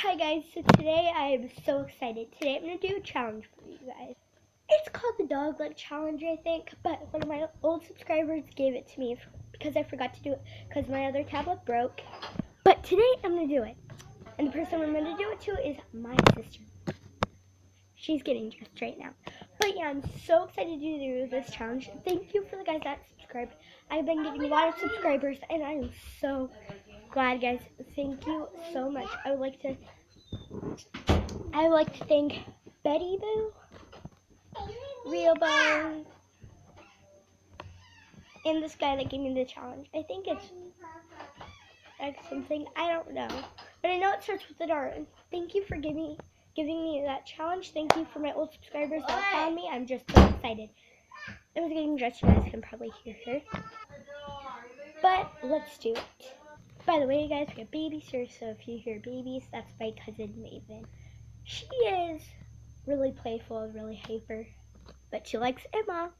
Hi guys, so today I am so excited. Today I'm going to do a challenge for you guys. It's called the Dog Leg Challenge, I think, but one of my old subscribers gave it to me because I forgot to do it because my other tablet broke. But today I'm going to do it. And the person I'm going to do it to is my sister. She's getting dressed right now. But yeah, I'm so excited to do this challenge. Thank you for the guys that subscribed. I've been getting a lot of subscribers and I am so glad, guys. Thank you so much. I would like to thank Betty Boo, Real Bones, and this guy that gave me the challenge. I think it's X something. I don't know. But I know it starts with an R. Thank you for giving me that challenge. Thank you for my old subscribers that found me. I'm just so excited. I was getting dressed. You guys can probably hear her. But let's do it. By the way, guys, we have babies here. So if you hear babies, that's my cousin Maven. She is really playful, really hyper, but she likes Emma.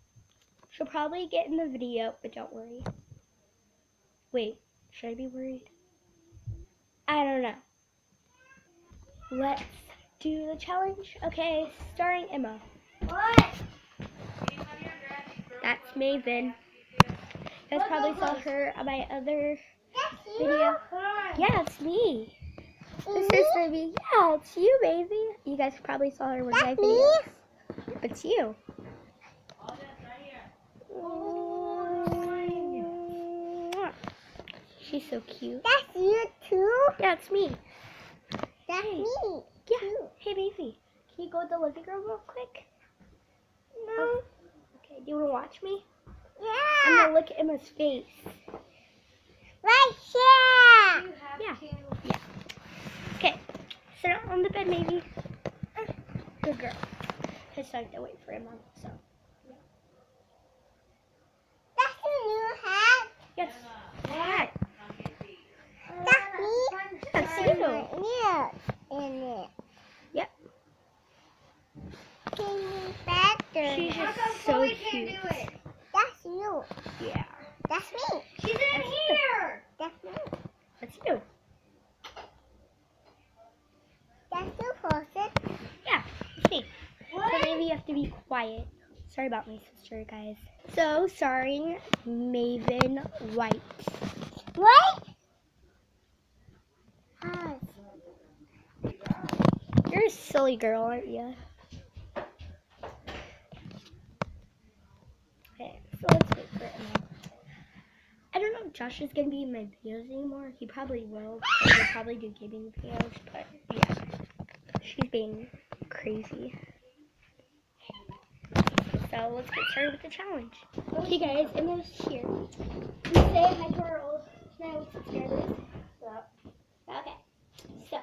She'll probably get in the video, but don't worry. Wait, should I be worried? I don't know. Let's do the challenge. Okay, starring Emma. What? That's Maven. You guys probably saw her on my other video. Yeah, it's me. This is baby. Yeah, it's you, baby. You guys probably saw her with my videos. It's you. She's so cute. That's you too? Yeah, it's me. That's me. Yeah. Too. Hey, baby. Can you go to the living room real quick? No. Okay. Do you want to watch me? Yeah. I'm gonna look at Emma's face. Right here. Yeah. Yeah. Okay. Sit on the bed, maybe. Good girl. I just have to wait for Emma. So. That's a new hat. Yes. Hat. That's me. That's you. Yeah. In it. Yep. Can you better? She's just so cute. That's you. Yeah. That's me. She's in here. That's me. That's you. That's you, Fawcett. Yeah. See. So maybe you have to be quiet. Sorry about my sister, guys. So, starring Maven White. What? You're a silly girl, aren't you? Okay, so let's wait for Emma. I don't know if Josh is going to be in my videos anymore. He probably will. He'll probably do gaming videos, but yeah. She's being crazy. So let's get started with the challenge. Okay, guys, Emma's here. We say hi to our old subscribers. Okay, so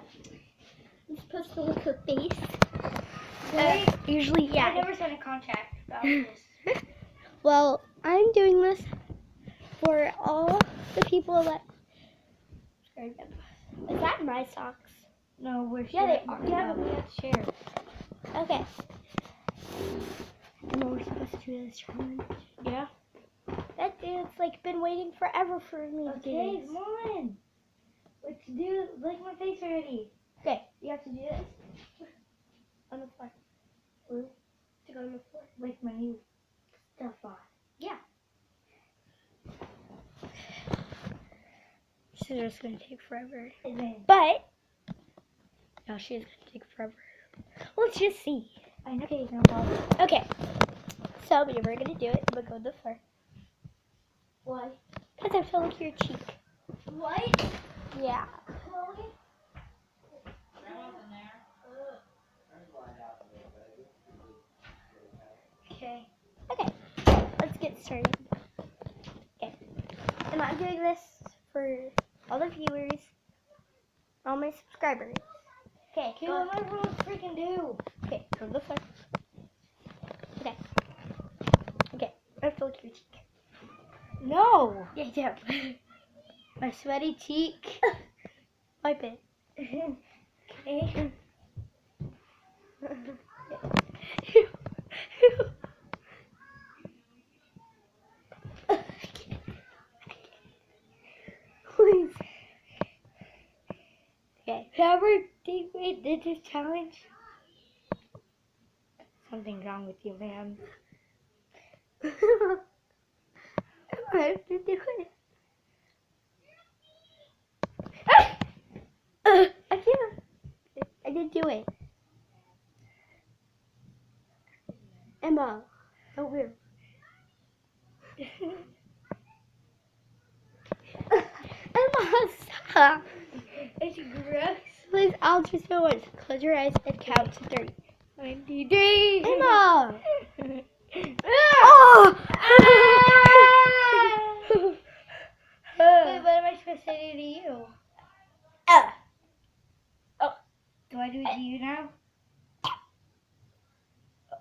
I'm supposed to look her face. Usually, yeah. I never signed a contract about this. Well, I'm doing this for all the people that. Is that my socks? No, we're Yeah, they are. Yeah, but we have to share. Okay. I know we're supposed to do this challenge. Yeah. That dude's like been waiting forever for me to do Okay, this. come on. Let's do lick my face already. Okay, you have to do this on the floor. To go on the floor. Lick my new stuff off. Yeah. This is just gonna take forever. And then But no, she's gonna take forever. Let's just see. I know. Okay, no problem. Okay. So we're gonna do it. But go to the floor. Why? Because I have to look your cheek. What? Yeah. Chloe? Okay. Okay. Let's get started. Okay. And I'm doing this for all the viewers, all my subscribers. Okay. Okay, what am I supposed to freaking do? Okay. Go to the floor. Okay. Okay. I have to look your cheek. No. Yeah, yeah. My sweaty cheek. Wipe it. Okay. Please. Okay. Never Wait, did this challenge? Something's wrong with you, man. I have to do it. I can't. I didn't do it. Emma, don't move. Emma, stop. It's gross. Please, I'll just do it. Close your eyes and count to 3. 93. Emma! Oh! Wait, what am I supposed to do to you? Oh, do I do it to you now?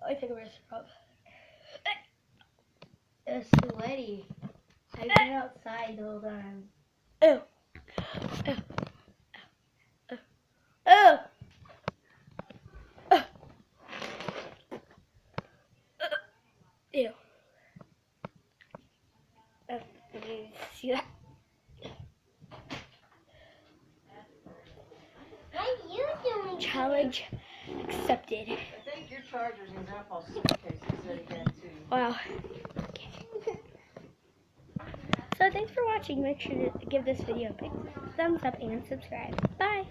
I think I'm gonna stop. It's sweaty. I've been outside the whole time. Ew. Ew. Ew. Ew. See that? What are you doing? Challenge accepted. I think your charger's in Grandpa's suitcase. He said again too. Wow. So thanks for watching. Make sure to give this video a big thumbs up and subscribe. Bye.